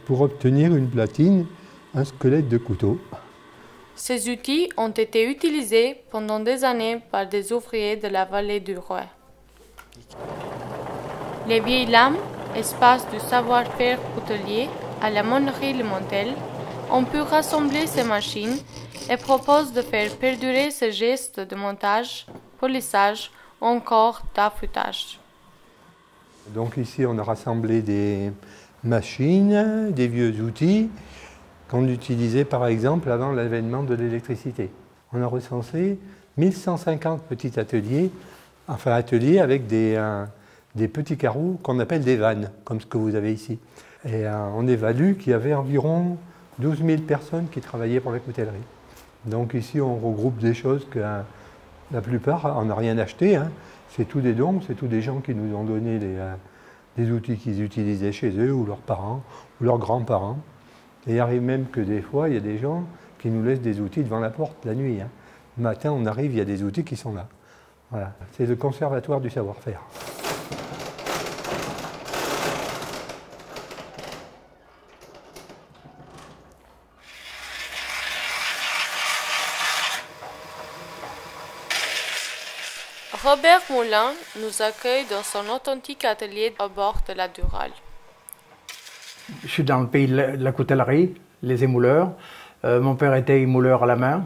pour obtenir une platine, un squelette de couteau. Ces outils ont été utilisés pendant des années par des ouvriers de la vallée du Roi. Les vieilles lames, espace du savoir-faire coutelier à la monnerie Le Montel, ont pu rassembler ces machines et proposent de faire perdurer ce geste de montage, polissage ou encore d'affûtage. Donc ici, on a rassemblé des machines, des vieux outils qu'on utilisait par exemple avant l'avènement de l'électricité. On a recensé 1150 petits ateliers, avec des petits carreaux qu'on appelle des vannes, comme ce que vous avez ici. Et on évalue qu'il y avait environ 12 000 personnes qui travaillaient pour la coutellerie. Donc ici, on regroupe des choses que la plupart, on n'a rien acheté, hein. C'est tous des dons, c'est tous des gens qui nous ont donné des outils qu'ils utilisaient chez eux, ou leurs parents, ou leurs grands-parents. Et il arrive même que des fois, il y a des gens qui nous laissent des outils devant la porte la nuit, hein. Le matin, on arrive, il y a des outils qui sont là. Voilà. C'est le conservatoire du savoir-faire. Robert Moulin nous accueille dans son authentique atelier au bord de la Durale. Je suis dans le pays de la coutellerie, les émouleurs. Mon père était émouleur à la main.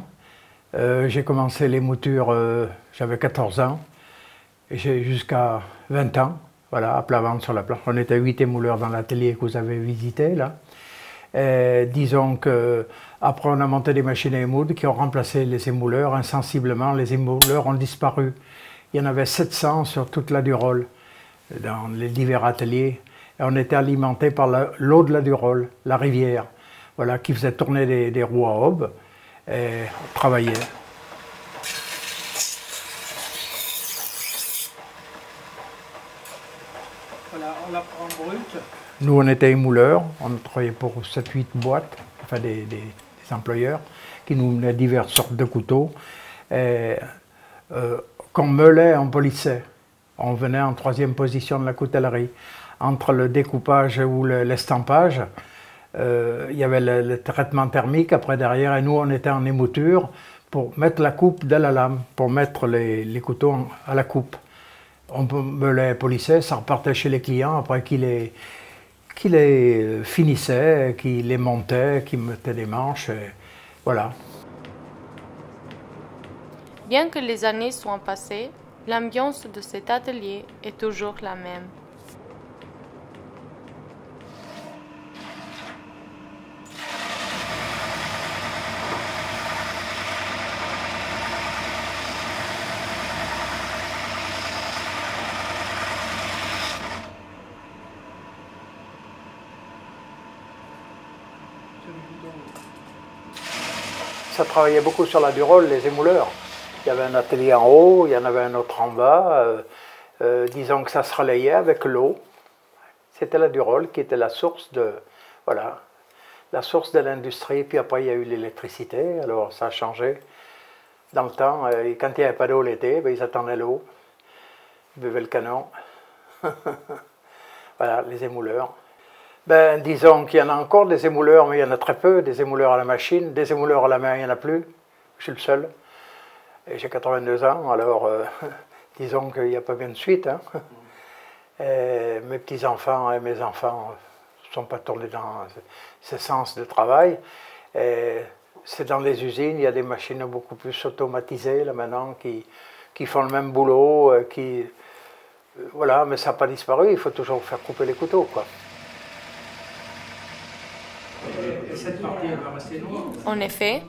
J'ai commencé les moutures, j'avais 14 ans. Et j'ai jusqu'à 20 ans, voilà, à plat ventre sur la planche. On était 8 émouleurs dans l'atelier que vous avez visité, là. Et disons qu'après, on a monté des machines à émoudre qui ont remplacé les émouleurs. Insensiblement, les émouleurs ont disparu. Il y en avait 700 sur toute la Durole, dans les divers ateliers. Et on était alimenté par l'eau de la Durole, la rivière, voilà, qui faisait tourner des roues à aubes, et on travaillait. Voilà, on la prend brute. Nous, on était émouleurs, on travaillait pour 7-8 boîtes, enfin des employeurs, qui nous menaient diverses sortes de couteaux. Et, qu'on meulait, on polissait. On venait en 3e position de la coutellerie. Entre le découpage ou l'estampage, il y avait le traitement thermique après derrière, et nous on était en émouture pour mettre la coupe de la lame, pour mettre les couteaux à la coupe. On meulait, polissait, ça repartait chez les clients après qu'ils les finissaient, qu'ils les montaient, qu'ils mettaient les manches, et voilà. Bien que les années soient passées, l'ambiance de cet atelier est toujours la même. Ça travaillait beaucoup sur la Durole, les émouleurs. Il y avait un atelier en haut, il y en avait un autre en bas. Disons que ça se relayait avec l'eau. C'était la Durole qui était la source de, voilà, la source de l'industrie. Puis après, il y a eu l'électricité, alors ça a changé dans le temps. Et quand il n'y avait pas d'eau l'été, ben, ils attendaient l'eau, ils buvaient le canon. Voilà, les émouleurs. Ben, disons qu'il y en a encore des émouleurs, mais il y en a très peu. Des émouleurs à la machine, des émouleurs à la main, il n'y en a plus. Je suis le seul. Et j'ai 82 ans, alors disons qu'il n'y a pas bien de suite. Hein. Mes petits-enfants et mes enfants ne sont pas tournés dans ce sens de travail. C'est dans les usines, il y a des machines beaucoup plus automatisées là maintenant qui font le même boulot. Voilà, mais ça n'a pas disparu, il faut toujours faire couper les couteaux, quoi. En effet,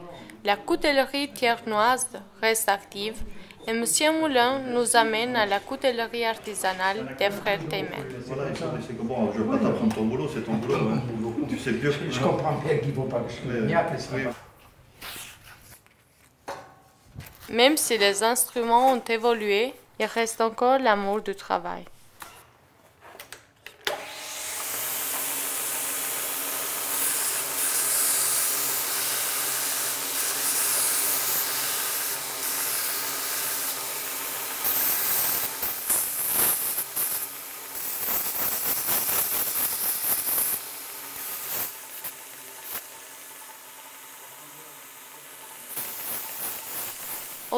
la coutellerie thiernoise reste active et M. Moulin nous amène à la coutellerie artisanale des frères Teimel. Voilà, c'est que bon, je ne veux pas t'apprendre ton boulot, c'est ton boulot. Hein. Tu sais mieux que je comprends bien qu'il ne faut pas que je m'y appelle ça. Même si les instruments ont évolué, il reste encore l'amour du travail.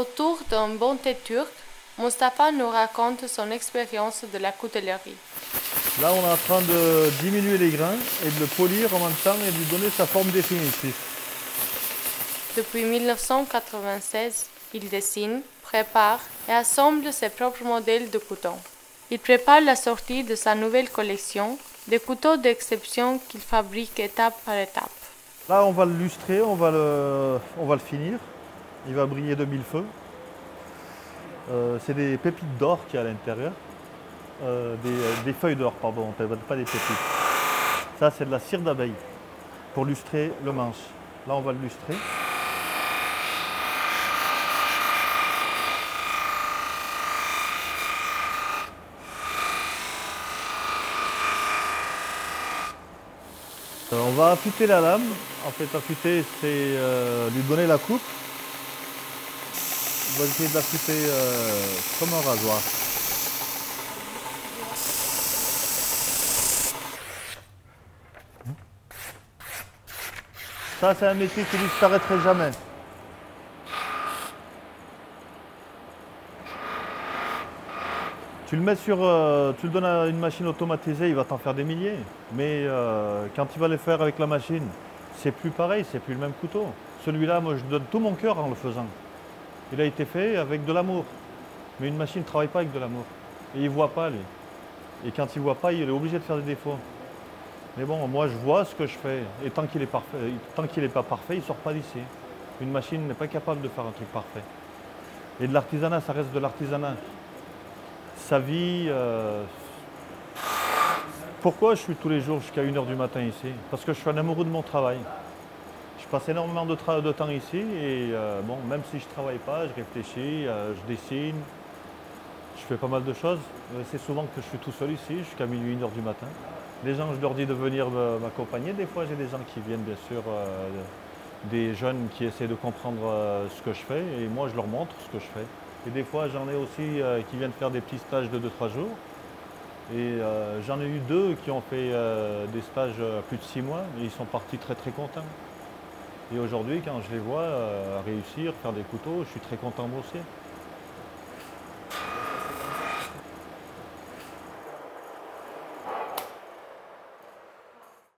Autour d'un bon thé turc, Mustapha nous raconte son expérience de la coutellerie. Là, on est en train de diminuer les grains et de le polir en même temps et de lui donner sa forme définitive. Depuis 1996, il dessine, prépare et assemble ses propres modèles de couteaux. Il prépare la sortie de sa nouvelle collection, des couteaux d'exception qu'il fabrique étape par étape. Là, on va le lustrer, on va le finir. Il va briller de mille feux. C'est des pépites d'or qu'il y a à l'intérieur. Des feuilles d'or, pardon, pas des pépites. Ça, c'est de la cire d'abeille pour lustrer le manche. Là, on va le lustrer. On va affûter la lame. En fait, affûter, c'est lui donner la coupe. On va essayer de l'affûter comme un rasoir. Ça, c'est un métier qui ne disparaîtrait jamais. Tu le donnes à une machine automatisée, il va t'en faire des milliers. Mais quand il va les faire avec la machine, c'est plus pareil, c'est plus le même couteau. Celui-là, moi, je donne tout mon cœur en le faisant. Il a été fait avec de l'amour. Mais une machine ne travaille pas avec de l'amour. Et il ne voit pas, lui. Et quand il ne voit pas, il est obligé de faire des défauts. Mais bon, moi, je vois ce que je fais. Et tant qu'il n'est pas parfait, il ne sort pas d'ici. Une machine n'est pas capable de faire un truc parfait. Et de l'artisanat, ça reste de l'artisanat. Sa vie... Pourquoi je suis tous les jours jusqu'à 1 h du matin ici? Parce que je suis un amoureux de mon travail. Je passe énormément de temps ici et bon, même si je ne travaille pas, je réfléchis, je dessine, je fais pas mal de choses. C'est souvent que je suis tout seul ici, jusqu'à minuit, 1 h du matin. Les gens, je leur dis de venir m'accompagner. Des fois, j'ai des gens qui viennent, bien sûr, des jeunes qui essaient de comprendre ce que je fais et moi, je leur montre ce que je fais. Et des fois, j'en ai aussi qui viennent faire des petits stages de 2-3 jours. Et j'en ai eu 2 qui ont fait des stages plus de 6 mois et ils sont partis très très contents. Et aujourd'hui, quand je les vois réussir, faire des couteaux, je suis très content moi aussi.